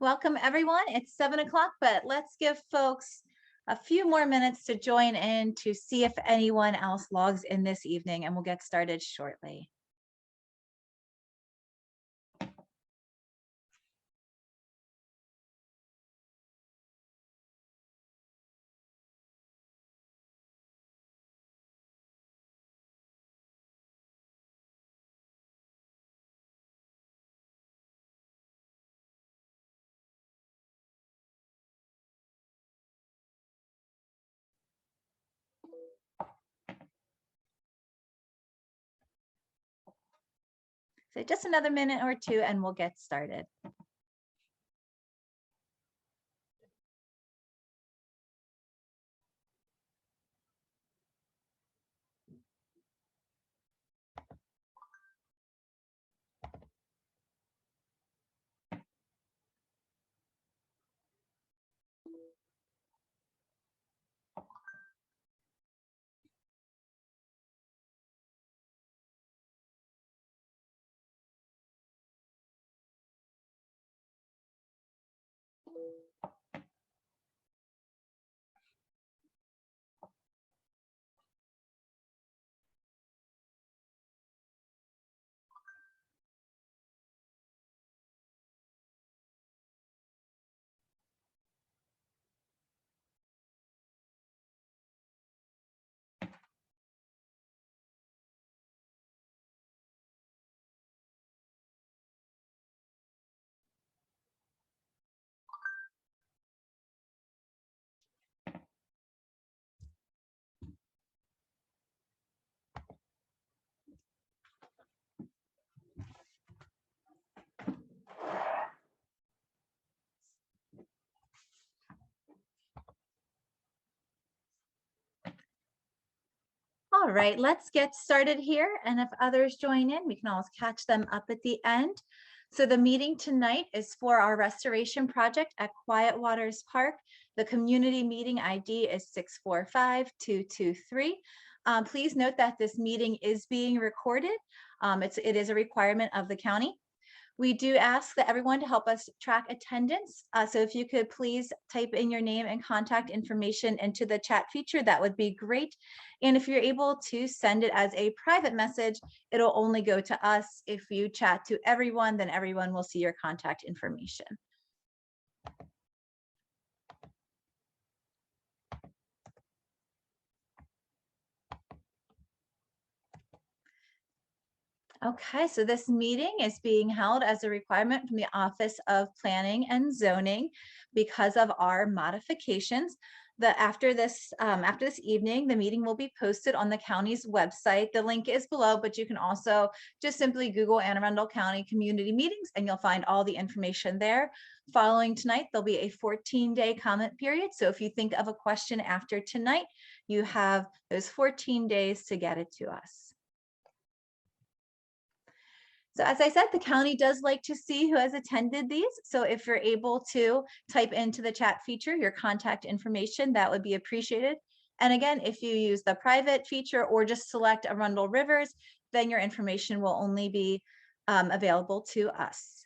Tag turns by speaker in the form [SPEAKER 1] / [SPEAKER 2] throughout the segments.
[SPEAKER 1] Welcome everyone. It's 7 o'clock, but let's give folks a few more minutes to join in to see if anyone else logs in this evening, and we'll get started shortly. So just another minute or two and we'll get started. All right, let's get started here. And if others join in, we can always catch them up at the end. So the meeting tonight is for our restoration project at Quiet Waters Park. The community meeting ID is 645223. Please note that this meeting is being recorded. It is a requirement of the county. We do ask that everyone to help us track attendance. So if you could please type in your name and contact information into the chat feature, that would be great. And if you're able to send it as a private message, it'll only go to us. If you chat to everyone, then everyone will see your contact information. Okay, so this meeting is being held as a requirement from the Office of Planning and Zoning because of our modifications. After this evening, the meeting will be posted on the county's website. The link is below, but you can also just simply Google Anne Arundel County Community Meetings and you'll find all the information there. Following tonight, there'll be a 14-day comment period. So if you think of a question after tonight, you have those 14 days to get it to us. So as I said, the county does like to see who has attended these. So if you're able to type into the chat feature your contact information, that would be appreciated. And again, if you use the private feature or just select Arundel Rivers, then your information will only be available to us.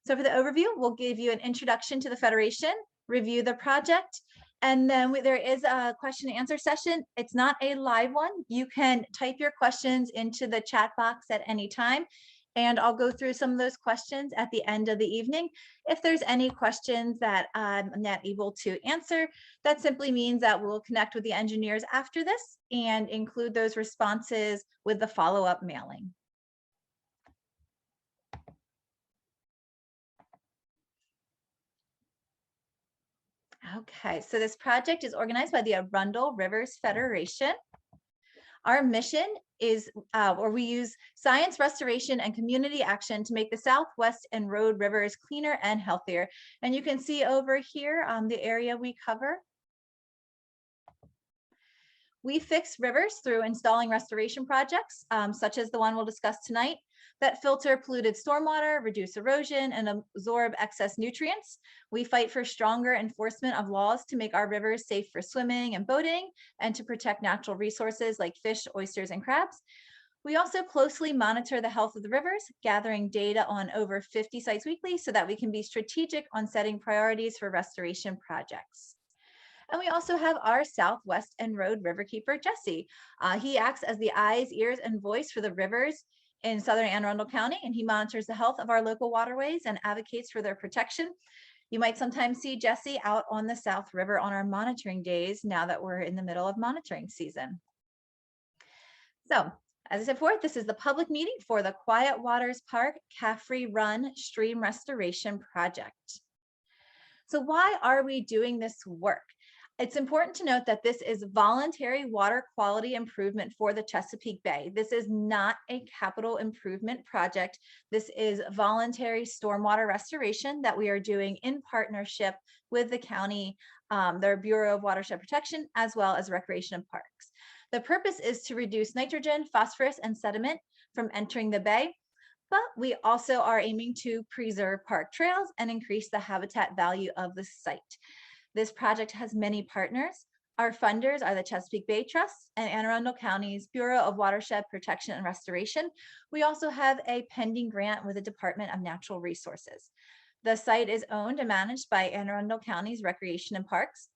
[SPEAKER 1] So for the overview, we'll give you an introduction to the Federation, review the project, and then there is a question and answer session. It's not a live one. You can type your questions into the chat box at any time, and I'll go through some of those questions at the end of the evening. If there's any questions that I'm not able to answer, that simply means that we'll connect with the engineers after this and include those responses with the follow-up mailing. Okay, so this project is organized by the Arundel Rivers Federation. Our mission is, or we use science, restoration, and community action to make the Southwest and Road rivers cleaner and healthier. And you can see over here the area we cover. We fix rivers through installing restoration projects, such as the one we'll discuss tonight, that filter polluted stormwater, reduce erosion, and absorb excess nutrients. We fight for stronger enforcement of laws to make our rivers safe for swimming and boating, and to protect natural resources like fish, oysters, and crabs. We also closely monitor the health of the rivers, gathering data on over 50 sites weekly so that we can be strategic on setting priorities for restoration projects. And we also have our Southwest and Road Riverkeeper, Jesse. He acts as the eyes, ears, and voice for the rivers in Southern Anne Arundel County, and he monitors the health of our local waterways and advocates for their protection. You might sometimes see Jesse out on the South River on our monitoring days now that we're in the middle of monitoring season. So, as I said before, this is the public meeting for the Quiet Waters Park Caffrey Run Stream Restoration Project. So why are we doing this work? It's important to note that this is voluntary water quality improvement for the Chesapeake Bay. This is not a capital improvement project. This is voluntary stormwater restoration that we are doing in partnership with the county, their Bureau of Watershed Protection, as well as Recreation and Parks. The purpose is to reduce nitrogen, phosphorus, and sediment from entering the bay, but we also are aiming to preserve park trails and increase the habitat value of the site. This project has many partners. Our funders are the Chesapeake Bay Trust and Anne Arundel County's Bureau of Watershed Protection and Restoration. We also have a pending grant with the Department of Natural Resources. The site is owned and managed by Anne Arundel County's Recreation and Parks.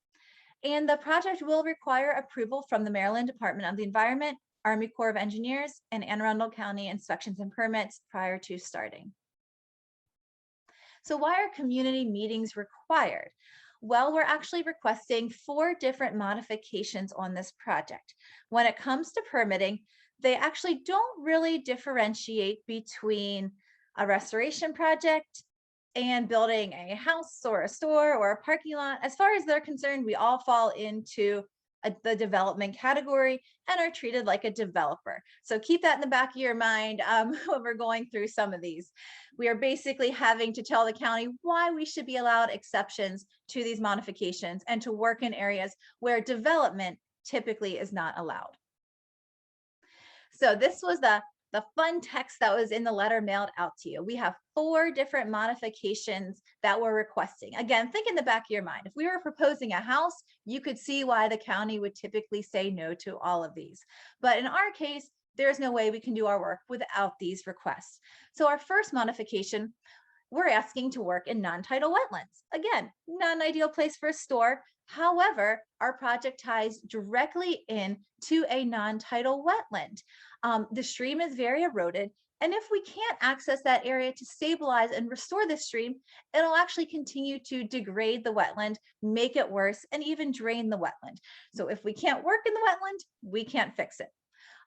[SPEAKER 1] And the project will require approval from the Maryland Department of the Environment, Army Corps of Engineers, and Anne Arundel County inspections and permits prior to starting. So why are community meetings required? Well, we're actually requesting 4 different modifications on this project. When it comes to permitting, they actually don't really differentiate between a restoration project and building a house or a store or a parking lot. As far as they're concerned, we all fall into the development category and are treated like a developer. So keep that in the back of your mind when we're going through some of these. We are basically having to tell the county why we should be allowed exceptions to these modifications and to work in areas where development typically is not allowed. So this was the fun text that was in the letter mailed out to you. We have 4 different modifications that we're requesting. Again, think in the back of your mind. If we were proposing a house, you could see why the county would typically say no to all of these. But in our case, there's no way we can do our work without these requests. So our first modification, we're asking to work in non-tidal wetlands. Again, not an ideal place for a store. However, our project ties directly in to a non-tidal wetland. The stream is very eroded, and if we can't access that area to stabilize and restore the stream, it'll actually continue to degrade the wetland, make it worse, and even drain the wetland. So if we can't work in the wetland, we can't fix it.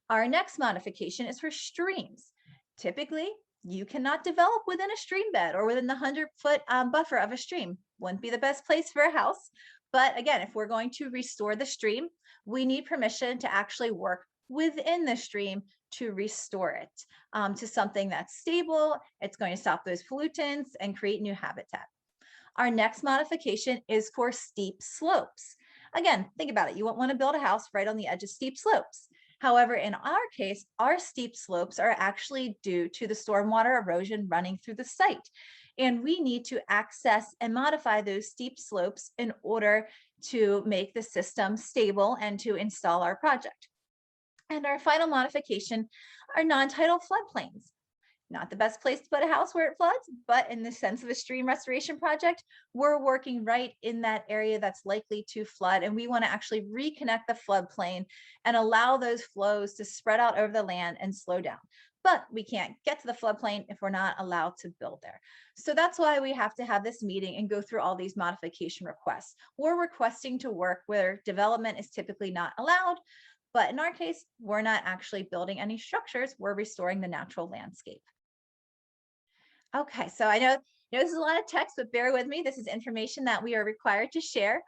[SPEAKER 1] Our next modification is for streams. Typically, you cannot develop within a stream bed or within the 100-foot buffer of a stream. Wouldn't be the best place for a house. But again, if we're going to restore the stream, we need permission to actually work within the stream to restore it to something that's stable. It's going to stop those pollutants and create new habitat. Our next modification is for steep slopes. Again, think about it. You won't want to build a house right on the edge of steep slopes. However, in our case, our steep slopes are actually due to the stormwater erosion running through the site. And we need to access and modify those steep slopes in order to make the system stable and to install our project. And our final modification are non-tidal floodplains. Not the best place to put a house where it floods, but in the sense of a stream restoration project, we're working right in that area that's likely to flood. And we want to actually reconnect the floodplain and allow those flows to spread out over the land and slow down. But we can't get to the floodplain if we're not allowed to build there. So that's why we have to have this meeting and go through all these modification requests. We're requesting to work where development is typically not allowed. But in our case, we're not actually building any structures. We're restoring the natural landscape. Okay, so I know this is a lot of text, but bear with me. This is information that we are required to share.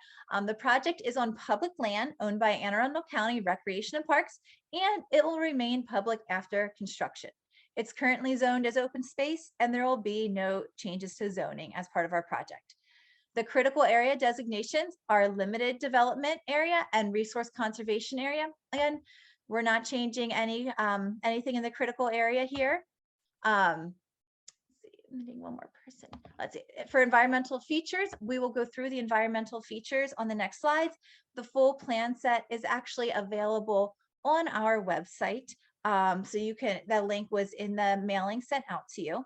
[SPEAKER 1] The project is on public land owned by Anne Arundel County Recreation and Parks, and it will remain public after construction. It's currently zoned as open space, and there will be no changes to zoning as part of our project. The critical area designations are limited development area and resource conservation area. Again, we're not changing anything in the critical area here. One more person. Let's see. For environmental features, we will go through the environmental features on the next slides. The full plan set is actually available on our website. So the link was in the mailing sent out to you.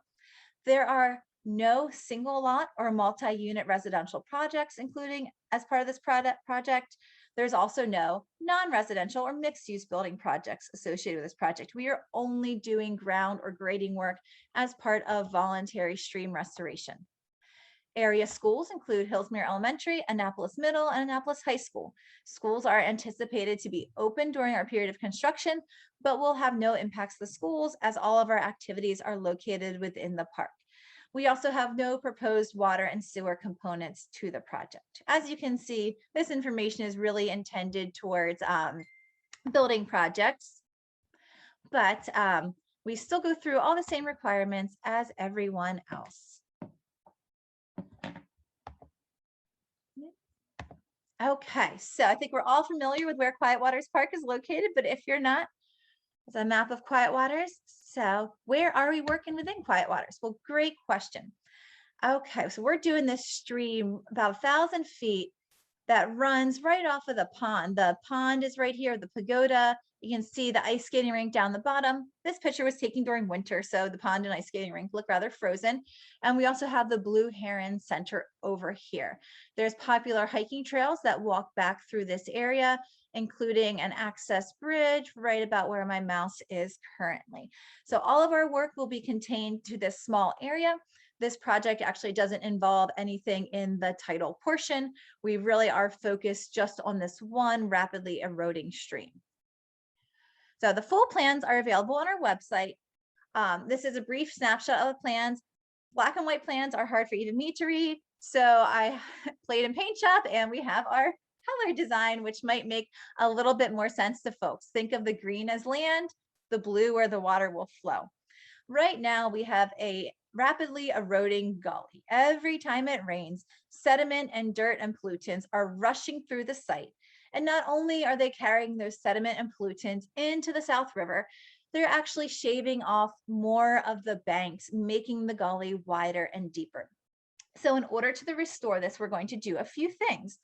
[SPEAKER 1] There are no single lot or multi-unit residential projects, including as part of this project. There's also no non-residential or mixed-use building projects associated with this project. We are only doing ground or grading work as part of voluntary stream restoration. Area schools include Hillsmere Elementary, Annapolis Middle, and Annapolis High School. Schools are anticipated to be open during our period of construction, but will have no impacts to the schools as all of our activities are located within the park. We also have no proposed water and sewer components to the project. As you can see, this information is really intended towards building projects, but we still go through all the same requirements as everyone else. Okay, so I think we're all familiar with where Quiet Waters Park is located, but if you're not, it's a map of Quiet Waters. So where are we working within Quiet Waters? Well, great question. Okay, so we're doing this stream about 1,000 feet that runs right off of the pond. The pond is right here, the pagoda. You can see the ice skating rink down the bottom. This picture was taken during winter, so the pond and ice skating rink look rather frozen. And we also have the Blue Heron Center over here. There's popular hiking trails that walk back through this area, including an access bridge right about where my mouse is currently. So all of our work will be contained to this small area. This project actually doesn't involve anything in the tidal portion. We really are focused just on this one rapidly eroding stream. So the full plans are available on our website. This is a brief snapshot of the plans. Black and white plans are hard for even me to read. So I played in Paint Shop and we have our color design, which might make a little bit more sense to folks. Think of the green as land, the blue where the water will flow. Right now we have a rapidly eroding gully. Every time it rains, sediment and dirt and pollutants are rushing through the site. And not only are they carrying those sediment and pollutants into the South River, they're actually shaving off more of the banks, making the gully wider and deeper. So in order to restore this, we're going to do a few things.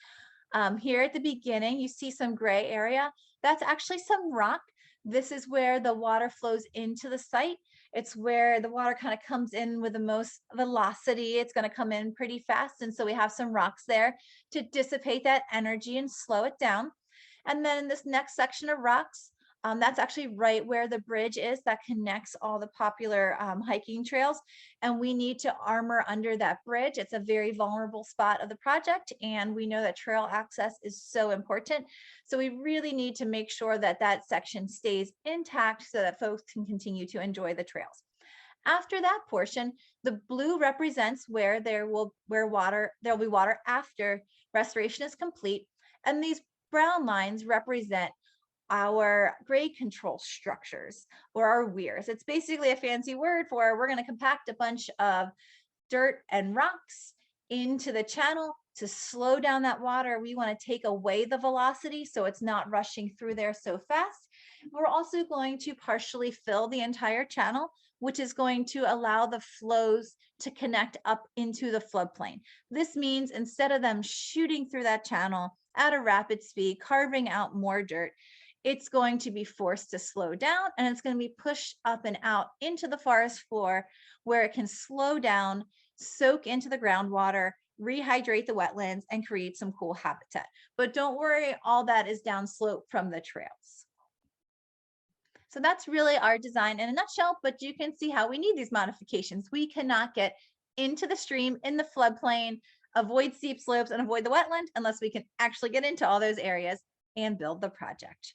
[SPEAKER 1] Here at the beginning, you see some gray area. That's actually some rock. This is where the water flows into the site. It's where the water kind of comes in with the most velocity. It's going to come in pretty fast. And so we have some rocks there to dissipate that energy and slow it down. And then this next section of rocks, that's actually right where the bridge is that connects all the popular hiking trails. And we need to armor under that bridge. It's a very vulnerable spot of the project. And we know that trail access is so important. So we really need to make sure that that section stays intact so that folks can continue to enjoy the trails. After that portion, the blue represents where there will be water after restoration is complete. And these brown lines represent our grade control structures or our weirs. It's basically a fancy word for we're going to compact a bunch of dirt and rocks into the channel to slow down that water. We want to take away the velocity so it's not rushing through there so fast. We're also going to partially fill the entire channel, which is going to allow the flows to connect up into the floodplain. This means instead of them shooting through that channel at a rapid speed, carving out more dirt, it's going to be forced to slow down and it's going to be pushed up and out into the forest floor where it can slow down, soak into the groundwater, rehydrate the wetlands, and create some cool habitat. But don't worry, all that is downslope from the trails. So that's really our design in a nutshell, but you can see how we need these modifications. We cannot get into the stream in the floodplain, avoid steep slopes, and avoid the wetland unless we can actually get into all those areas and build the project.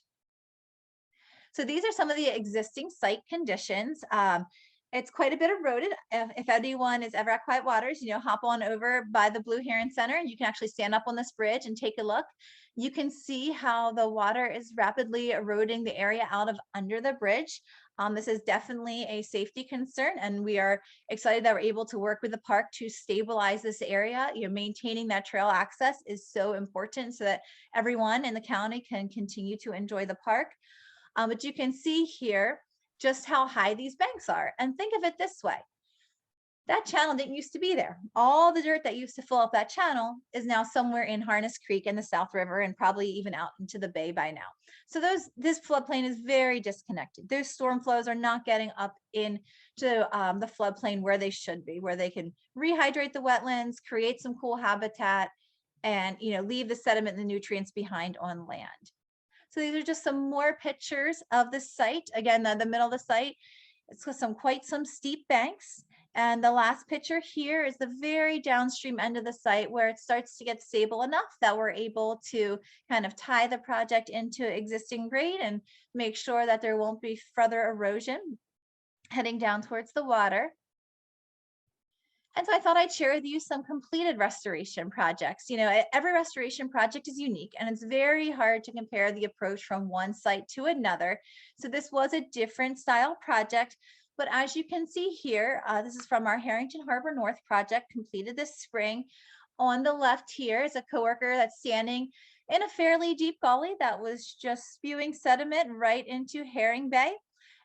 [SPEAKER 1] So these are some of the existing site conditions. It's quite a bit eroded. If anyone is ever at Quiet Waters, hop on over by the Blue Heron Center and you can actually stand up on this bridge and take a look. You can see how the water is rapidly eroding the area out of under the bridge. This is definitely a safety concern, and we are excited that we're able to work with the park to stabilize this area. Maintaining that trail access is so important so that everyone in the county can continue to enjoy the park. But you can see here just how high these banks are. And think of it this way. That channel didn't used to be there. All the dirt that used to fill up that channel is now somewhere in Harness Creek and the South River and probably even out into the bay by now. So this floodplain is very disconnected. Those storm flows are not getting up into the floodplain where they should be, where they can rehydrate the wetlands, create some cool habitat, and leave the sediment and the nutrients behind on land. So these are just some more pictures of the site. Again, the middle of the site, it's got quite some steep banks. And the last picture here is the very downstream end of the site where it starts to get stable enough that we're able to kind of tie the project into existing grade and make sure that there won't be further erosion heading down towards the water. And so I thought I'd share with you some completed restoration projects. Every restoration project is unique and it's very hard to compare the approach from one site to another. So this was a different style project. But as you can see here, this is from our Harrington Harbor North project completed this spring. On the left here is a coworker that's standing in a fairly deep gully that was just spewing sediment right into Herring Bay.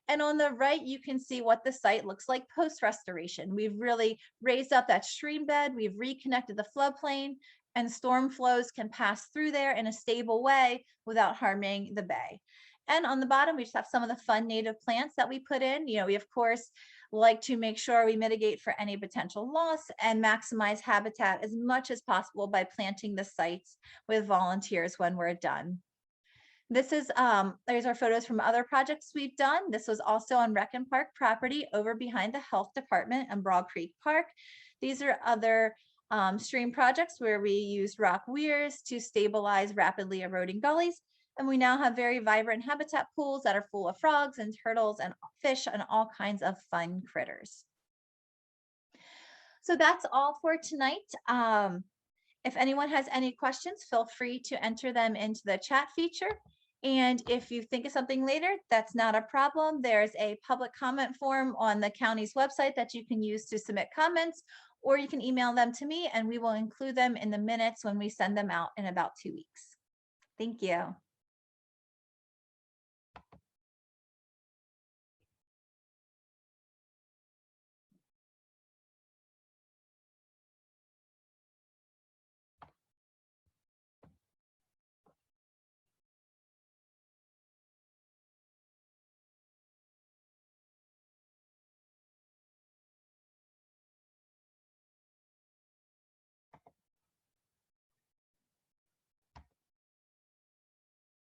[SPEAKER 1] And on the right, you can see what the site looks like post-restoration. We've really raised up that stream bed. We've reconnected the floodplain and storm flows can pass through there in a stable way without harming the bay. And on the bottom, we just have some of the fun native plants that we put in. We of course like to make sure we mitigate for any potential loss and maximize habitat as much as possible by planting the sites with volunteers when we're done. This is there's our photos from other projects we've done. This was also on Rec and Park property over behind the health department and Broad Creek Park. These are other stream projects where we used rock weirs to stabilize rapidly eroding gullies. And we now have very vibrant habitat pools that are full of frogs and turtles and fish and all kinds of fun critters. So that's all for tonight. If anyone has any questions, feel free to enter them into the chat feature. And if you think of something later, that's not a problem. There's a public comment form on the county's website that you can use to submit comments, or you can email them to me and we will include them in the minutes when we send them out in about 2 weeks. Thank you.